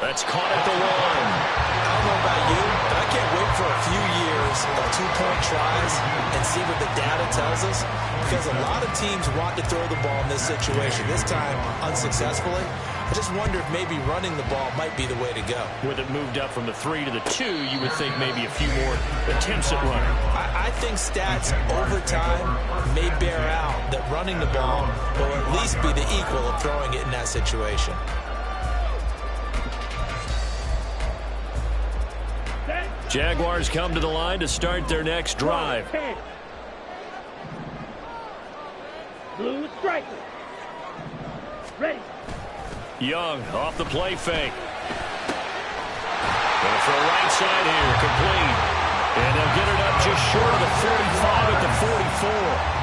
[SPEAKER 4] That's caught at the 1.
[SPEAKER 7] I don't know about you, but I can't wait for a few years of 2-point tries and see what the data tells us, because a lot of teams want to throw the ball in this situation, this time unsuccessfully. I just wonder if maybe running the ball might be the way to go.
[SPEAKER 4] With it moved up from the 3 to the 2, you would think maybe a few more attempts at running.
[SPEAKER 7] I think stats over time may bear out that running the ball will at least be the equal of throwing it in that situation.
[SPEAKER 4] Jaguars come to the line to start their next drive.
[SPEAKER 6] Blue striker. Ready.
[SPEAKER 4] Young off the play fake. Going for a right side here, complete. And they'll get it up just short of the 45 at the 44.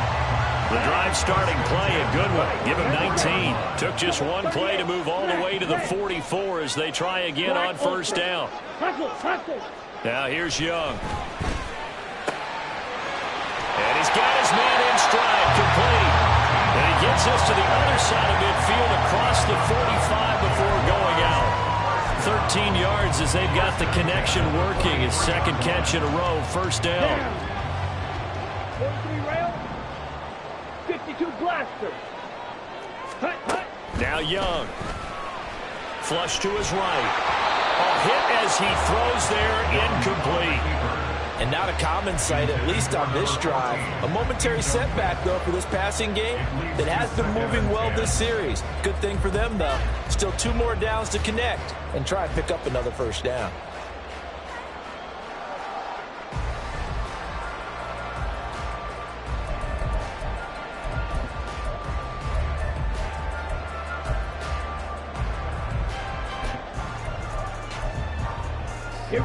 [SPEAKER 4] The drive starting play, a good one. Give him 19. Took just one play to move all the way to the 44 as they try again on 1st down. Now here's Young. And he's got his man in stride, complete. And he gets us to the other side of midfield across the 45 before going out. 13 yards as they've got the connection working. His second catch in a row, first down.
[SPEAKER 6] 43 rail, 52 blaster. Hut, hut.
[SPEAKER 4] Now Young. Flush to his right. A hit as he throws there, incomplete.
[SPEAKER 7] And not a common sight, at least on this drive. A momentary setback, though, for this passing game that has been moving well this series. Good thing for them, though. Still 2 more downs to connect and try and pick up another first down.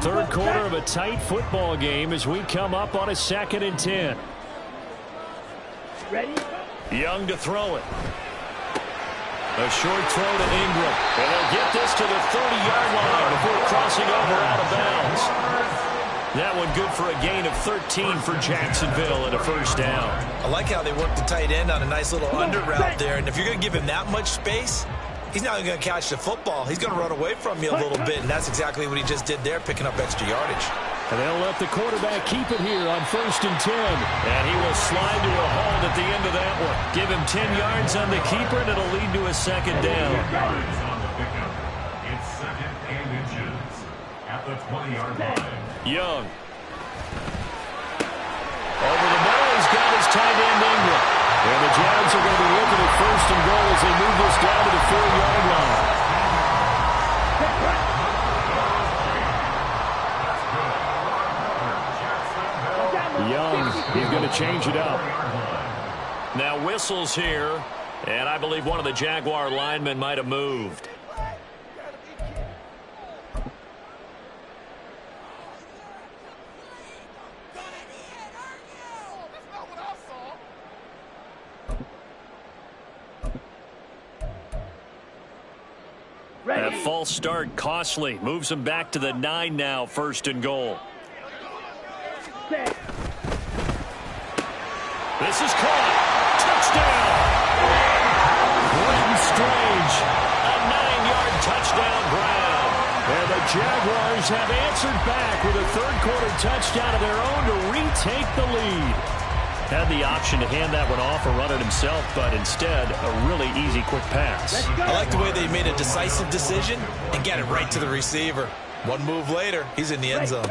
[SPEAKER 4] Third quarter of a tight football game as we come up on a 2nd and 10.
[SPEAKER 6] Ready?
[SPEAKER 4] Young to throw it. A short throw to Ingram. And they'll get this to the 30-yard line before crossing over out of bounds. That one good for a gain of 13 for Jacksonville and a first down.
[SPEAKER 7] I like how they work the tight end on a nice little under route there. And if you're going to give him that much space, he's not going to catch the football. He's going to run away from you a little bit, and that's exactly what he just did there, picking up extra yardage.
[SPEAKER 4] And they'll let the quarterback keep it here on 1st and 10. And he will slide to a halt at the end of that one. Give him 10 yards on the keeper, and it'll lead to a second down.
[SPEAKER 5] It's 2nd and inches at the 20-yard line.
[SPEAKER 4] Young. Over the middle, he's got his tight end Ingram. And the Jags are going to be looking at 1st and goal as they move this down to the 4-yard line. Young, he's going to change it up. Now whistles here, and I believe one of the Jaguar linemen might have moved. That false start costly. Moves him back to the 9 now, 1st and goal. This is caught. Touchdown. Brenton Strange. A 9-yard touchdown grab. And the Jaguars have answered back with a third-quarter touchdown of their own to retake the lead. Had the option to hand that one off or run it himself, but instead, a really easy, quick pass.
[SPEAKER 7] I like the way they made a decisive decision and get it right to the receiver. One move later, he's in the end zone.
[SPEAKER 4] And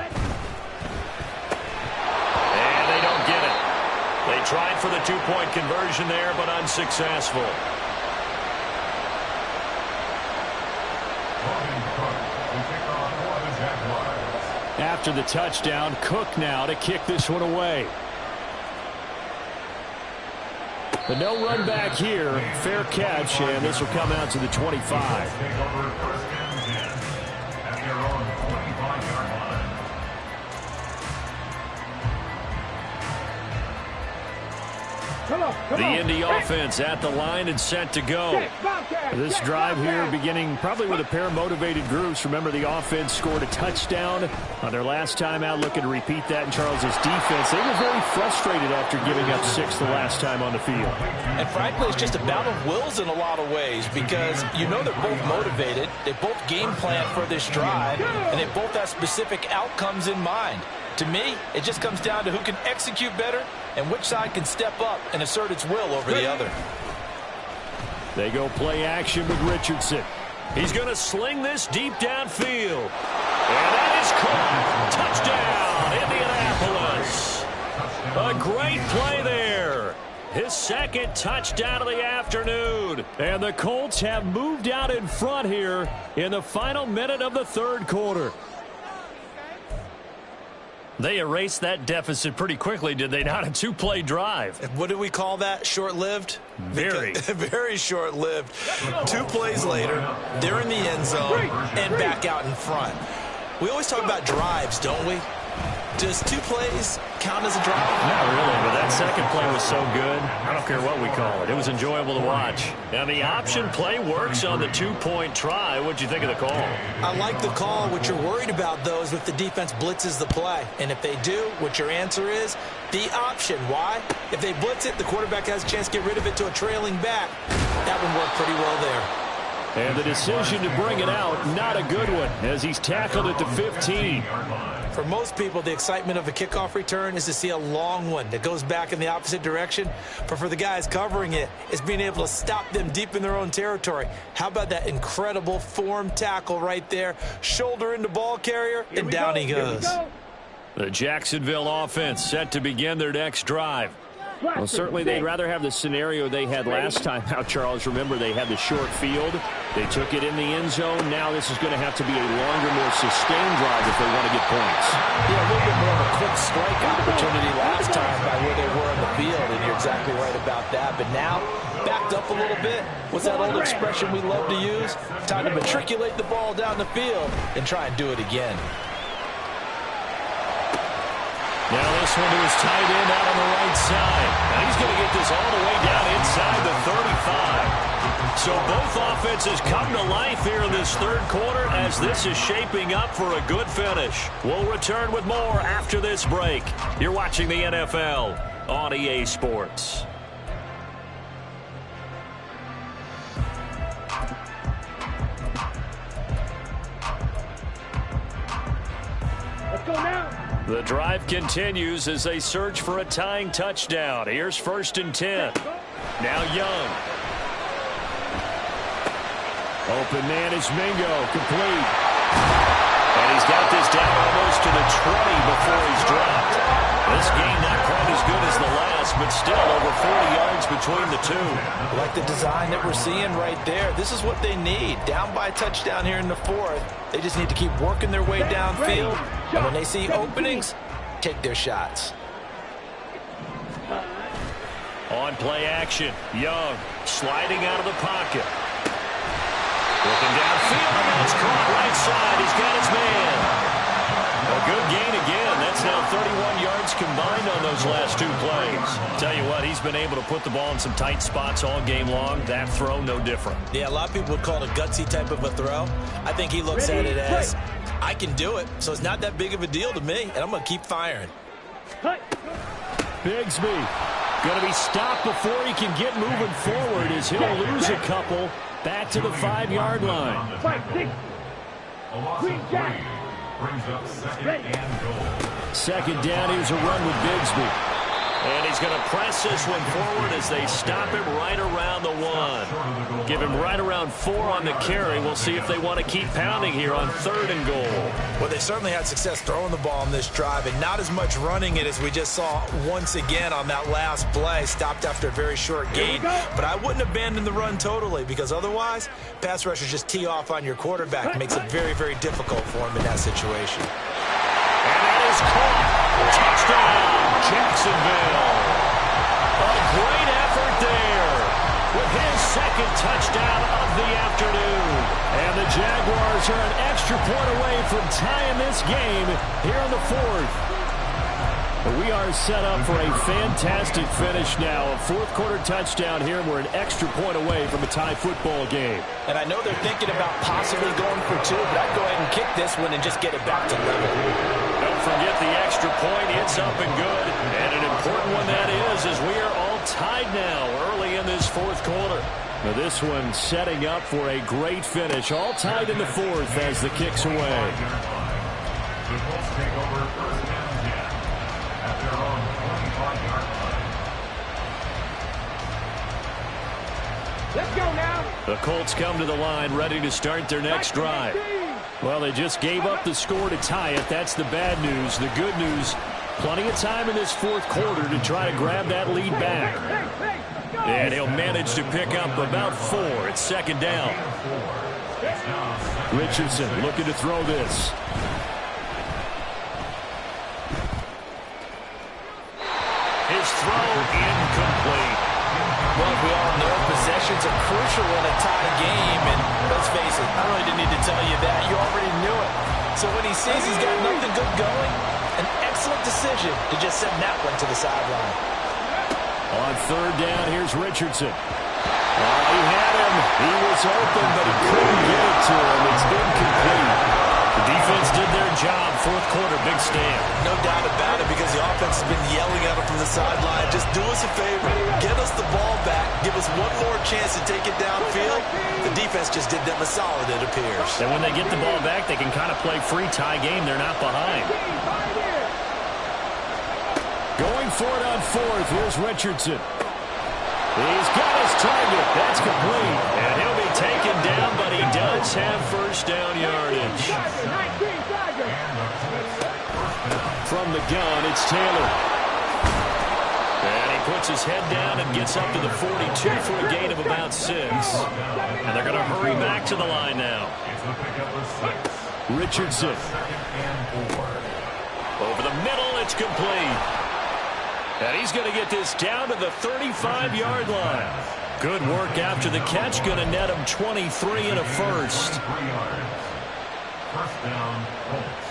[SPEAKER 4] they don't get it. They tried for the 2-point conversion there, but unsuccessful. After the touchdown, Cook now to kick this one away. But no run back here. Fair catch, and this will come out to the 25. The Indy offense at the line and set to go. This drive here beginning probably with a pair of motivated groups. Remember, the offense scored a touchdown on their last time out. Looking to repeat that in Charles's defense. They were very frustrated after giving up 6 the last time on the field.
[SPEAKER 7] And frankly, it's just a battle of wills in a lot of ways because you know they're both motivated. They both game plan for this drive, and they both have specific outcomes in mind. To me, it just comes down to who can execute better and which side can step up and assert its will over the other.
[SPEAKER 4] They go play action with Richardson. He's going to sling this deep downfield. And that is caught. Touchdown, Indianapolis. A great play there. His second touchdown of the afternoon. And the Colts have moved out in front here in the final minute of the third quarter. They erased that deficit pretty quickly, did they not? A 2-play drive.
[SPEAKER 7] What do we call that? Short-lived?
[SPEAKER 4] Very.
[SPEAKER 7] Very short-lived. 2 plays later, they're in the end zone and back out in front. We always talk about drives, don't we? Does 2 plays count as a drive?
[SPEAKER 4] Not really, but that second play was so good. I don't care what we call it. It was enjoyable to watch. Now, the option play works on the 2-point try. What'd you think of the call?
[SPEAKER 7] I like the call. What you're worried about, though, is if the defense blitzes the play. And if they do, what your answer is? The option. Why? If they blitz it, the quarterback has a chance to get rid of it to a trailing back. That one worked pretty well there.
[SPEAKER 4] And the decision to bring it out, not a good one, as he's tackled at the 15.
[SPEAKER 7] For most people, the excitement of a kickoff return is to see a long one that goes back in the opposite direction. But for the guys covering it, it's being able to stop them deep in their own territory. How about that incredible form tackle right there? Shoulder into ball carrier, and down he goes.
[SPEAKER 4] The Jacksonville offense set to begin their next drive. Well, certainly they'd rather have the scenario they had last time out, Charles. Remember, they had the short field. They took it in the end zone. Now this is going to have to be a longer, more sustained drive if they want to get points.
[SPEAKER 7] Yeah, a little bit more of a quick strike opportunity last time by where they were on the field, and you're exactly right about that. But now, backed up a little bit. What's that old expression we love to use? Time to matriculate the ball down the field and try and do it again.
[SPEAKER 4] Now this one to his tight end out on the right side. Now he's going to get this all the way down inside the 35. So both offenses come to life here in this third quarter as this is shaping up for a good finish. We'll return with more after this break. You're watching the NFL on EA Sports.
[SPEAKER 6] Let's go now.
[SPEAKER 4] The drive continues as they search for a tying touchdown. Here's 1st and 10. Now Young. Open man is Mingo. Complete. And he's got this down almost to the 20 before he's dropped. This game not quite as good as the last, but still over 40 yards between the two.
[SPEAKER 7] Like the design that we're seeing right there. This is what they need. Down by a touchdown here in the 4th. They just need to keep working their way downfield. And when they see openings, take their shots.
[SPEAKER 4] On play action, Young sliding out of the pocket. Looking downfield, and it's caught right side. He's got his man. A good gain again. That's now 31 yards combined on those last 2 plays. Tell you what, he's been able to put the ball in some tight spots all game long. That throw, no different.
[SPEAKER 7] Yeah, a lot of people would call it a gutsy type of a throw. I think he looks at it as, I can do it, so it's not that big of a deal to me, and I'm going to keep firing.
[SPEAKER 4] Bigsby going to be stopped before he can get moving forward as he'll lose a couple back to the 5-yard line.
[SPEAKER 5] Green Jack brings up 2nd and goal.
[SPEAKER 4] 2nd down, here's a run with Bigsby. And he's going to press this one forward as they stop him right around the 1. Give him right around 4 on the carry. We'll see if they want to keep pounding here on 3rd and goal.
[SPEAKER 7] Well, they certainly had success throwing the ball on this drive and not as much running it as we just saw once again on that last play. Stopped after a very short gain. But I wouldn't abandon the run totally because otherwise, pass rushers just tee off on your quarterback. It makes it very, very difficult for him in that situation.
[SPEAKER 4] And that is caught. Touchdown, Jacksonville. A great effort there with his 2nd touchdown of the afternoon. And the Jaguars are an extra point away from tying this game here in the 4th. We are set up for a fantastic finish now. A 4th quarter touchdown here. We're an extra point away from a tie football game.
[SPEAKER 7] And I know they're thinking about possibly going for 2, but I'd go ahead and kick this one and just get it back to level.
[SPEAKER 4] Don't forget the extra point. It's up and good. And an important one that is, as we are all tied now early in this 4th quarter. Now this one setting up for a great finish. All tied in the 4th as the kick's away.
[SPEAKER 5] The Colts take over 1st and 10 at their own 25-yard line.
[SPEAKER 6] Let's go now.
[SPEAKER 4] The Colts come to the line ready to start their next drive. Well, they just gave up the score to tie it. That's the bad news. The good news, plenty of time in this 4th quarter to try to grab that lead back. And he'll manage to pick up about 4. It's 2nd down. Richardson looking to throw this. His throw incomplete.
[SPEAKER 7] Well, we all know possessions are crucial in a tie game, and let's face it, I really didn't need to tell you that. You already knew it. So when he sees he's got nothing good going, an excellent decision to just send that one to the sideline.
[SPEAKER 4] On third down, here's Richardson. He had him. He was open, but he couldn't get it to him. It's incomplete. The defense did their job. Fourth quarter, big stand.
[SPEAKER 7] No doubt about it, because the offense has been yelling at him from the sideline. Just do us a favor. Get us the ball back. Give us one more chance to take it downfield. The defense just did them a solid, it appears.
[SPEAKER 4] And when they get the ball back, they can kind of play free tie game. They're not behind. Going for it on fourth. Here's Richardson. He's got his target. That's complete. And he'll be taken down, but he does have first down yardage. From the gun, it's Taylor. And he puts his head down and gets up to the 42 for a gain of about 6. And they're going to hurry back to the line now. Richardson. Over the middle, it's complete. And he's going to get this down to the 35-yard line. Good work after the catch. Going to net him 23 and a first.
[SPEAKER 5] First down, Colts.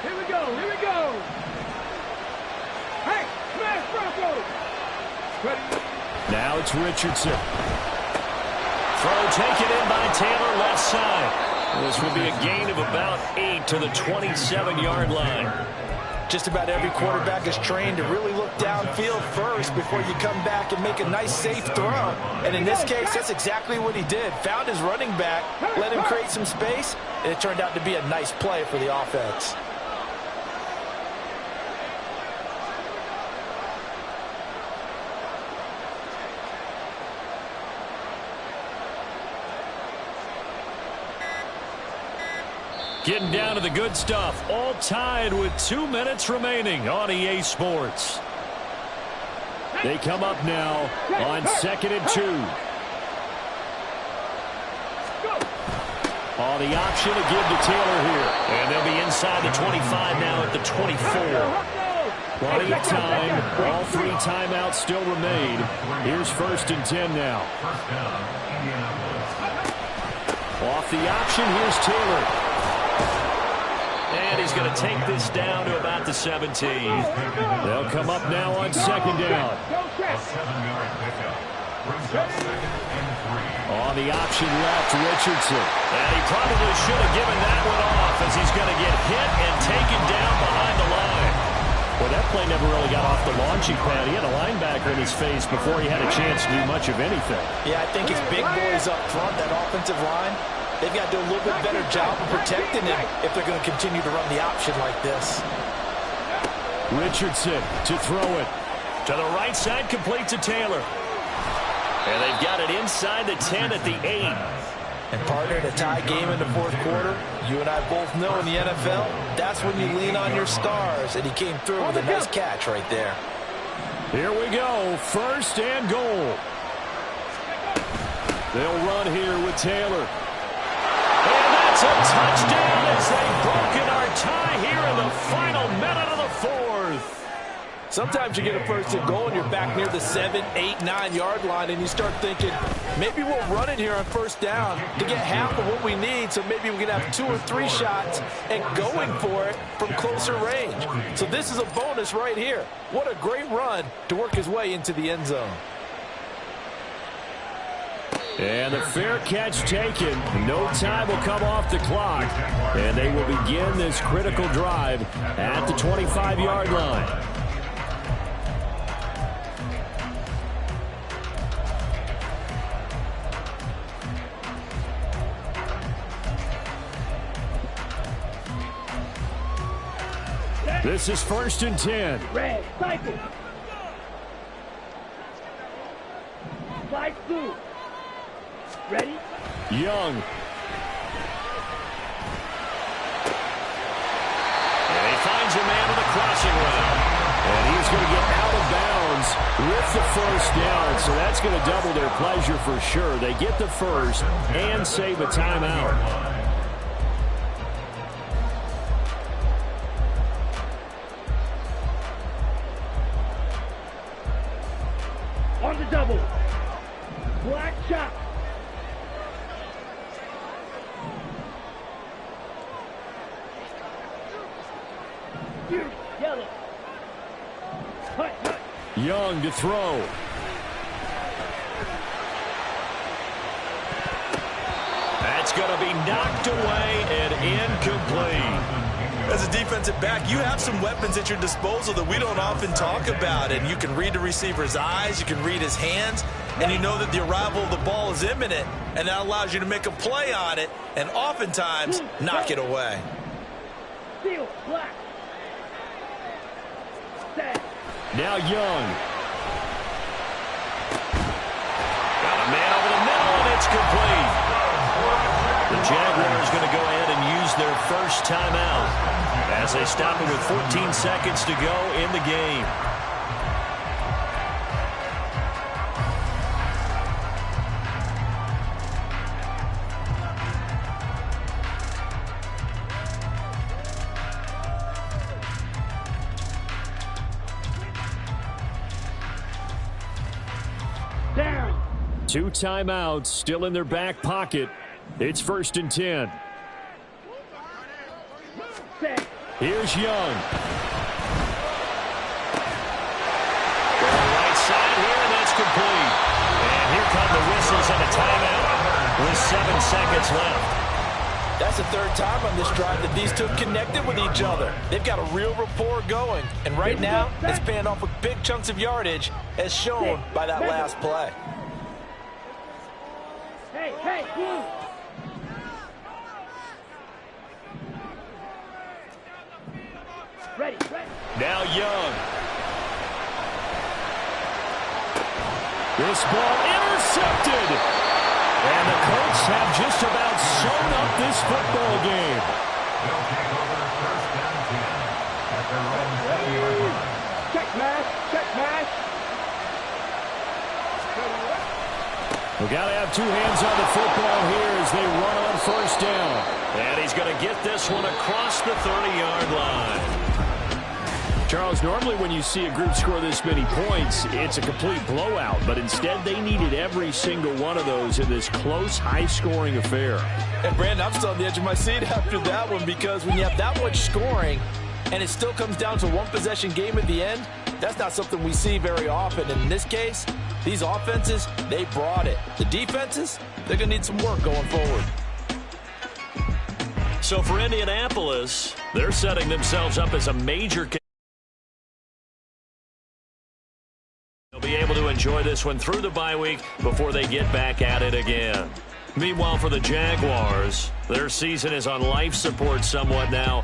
[SPEAKER 6] Here we go. Here we go. Hey, smash Broncos. Ready?
[SPEAKER 4] Now it's Richardson. Throw taken in by Taylor, left side. This will be a gain of about 8 to the 27-yard line.
[SPEAKER 7] Just about every quarterback is trained to really look downfield first before you come back and make a nice, safe throw. And in this case, that's exactly what he did. Found his running back, let him create some space, and it turned out to be a nice play for the offense.
[SPEAKER 4] Getting down to the good stuff. All tied with 2 minutes remaining on EA Sports. They come up now on 2nd and 2. On the option to give to Taylor here. And they'll be inside the 25 now at the 24. Plenty of time. All 3 timeouts still remain. Here's 1st and 10 now. Off the option, here's Taylor. And he's going to take this down to about the 17. They'll come up now on 2nd down. On the option left, Richardson. And he probably should have given that one off, as he's going to get hit and taken down behind the line. Well, that play never really got off the launching pad. He had a linebacker in his face before he had a chance to do much of anything.
[SPEAKER 7] Yeah, I think it's big boys up front, that offensive line. They've got to do a little bit better job of protecting him if they're going to continue to run the option like this.
[SPEAKER 4] Richardson to throw it. To the right side, complete to Taylor. And they've got it inside the 10 at the 8.
[SPEAKER 7] And partner, in a tie game in the fourth quarter, you and I both know in the NFL, that's when you lean on your stars. And he came through with a nice catch right there.
[SPEAKER 4] Here we go. 1st and goal. They'll run here with Taylor. And that's a touchdown as they've broken our tie here in the final minute of the 4th.
[SPEAKER 7] Sometimes you get a 1st and goal and you're back near the 7, 8, 9 yard line and you start thinking, maybe we'll run it here on 1st down to get half of what we need, so maybe we can have 2 or 3 shots and going for it from closer range. So this is a bonus right here. What a great run to work his way into the end zone.
[SPEAKER 4] And the fair catch taken. No time will come off the clock. And they will begin this critical drive at the 25-yard line. This is 1st and 10.
[SPEAKER 6] Red, cycle. Slide through. Ready?
[SPEAKER 4] Young. And he finds a man on the crossing route. And he's going to get out of bounds with the 1st down. So that's going to double their pleasure for sure. They get the 1st and save a timeout.
[SPEAKER 6] On the double. Black shot. You, yellow. Cut, cut.
[SPEAKER 4] Young to throw. That's going to be knocked away and incomplete.
[SPEAKER 7] As a defensive back, you have some weapons at your disposal that we don't often talk about. And you can read the receiver's eyes, you can read his hands, and you know that the arrival of the ball is imminent. And that allows you to make a play on it and oftentimes knock it away.
[SPEAKER 6] Seal, black. Set.
[SPEAKER 4] Now Young. Got a man over the middle, and it's complete. The Jaguars going to go ahead and use their first timeout as they stop it with 14 seconds to go in the game.
[SPEAKER 6] Down.
[SPEAKER 4] 2 timeouts still in their back pocket. It's 1st and 10.
[SPEAKER 6] Set.
[SPEAKER 4] Here's Young. Going right side here, and that's complete. And here come the whistles and a timeout with 7 seconds left.
[SPEAKER 7] That's the third time on this drive that these two have connected with each other. They've got a real rapport going. And right now, it's paying off with big chunks of yardage, as shown by that last play.
[SPEAKER 6] Hey, hey, blue. Ready, ready.
[SPEAKER 4] Now Young. This ball intercepted. And the Colts have just about sewn up this football game.
[SPEAKER 5] They'll take over 1st and 10 at their own 50-yard line.
[SPEAKER 6] Check mash, check mash.
[SPEAKER 4] We got to have 2 hands on the football here as they run on 1st down. And he's going to get this one across the 30-yard line. Charles, normally when you see a group score this many points, it's a complete blowout. But instead, they needed every single one of those in this close, high-scoring affair.
[SPEAKER 7] And, Brandon, I'm still on the edge of my seat after that one, because when you have that much scoring and it still comes down to a one-possession game at the end, that's not something we see very often. And in this case, these offenses, they brought it. The defenses, they're going to need some work going forward.
[SPEAKER 4] So for Indianapolis, they're setting themselves up as a major contender. They'll be able to enjoy this one through the bye week before they get back at it again. Meanwhile, for the Jaguars, their season is on life support somewhat now.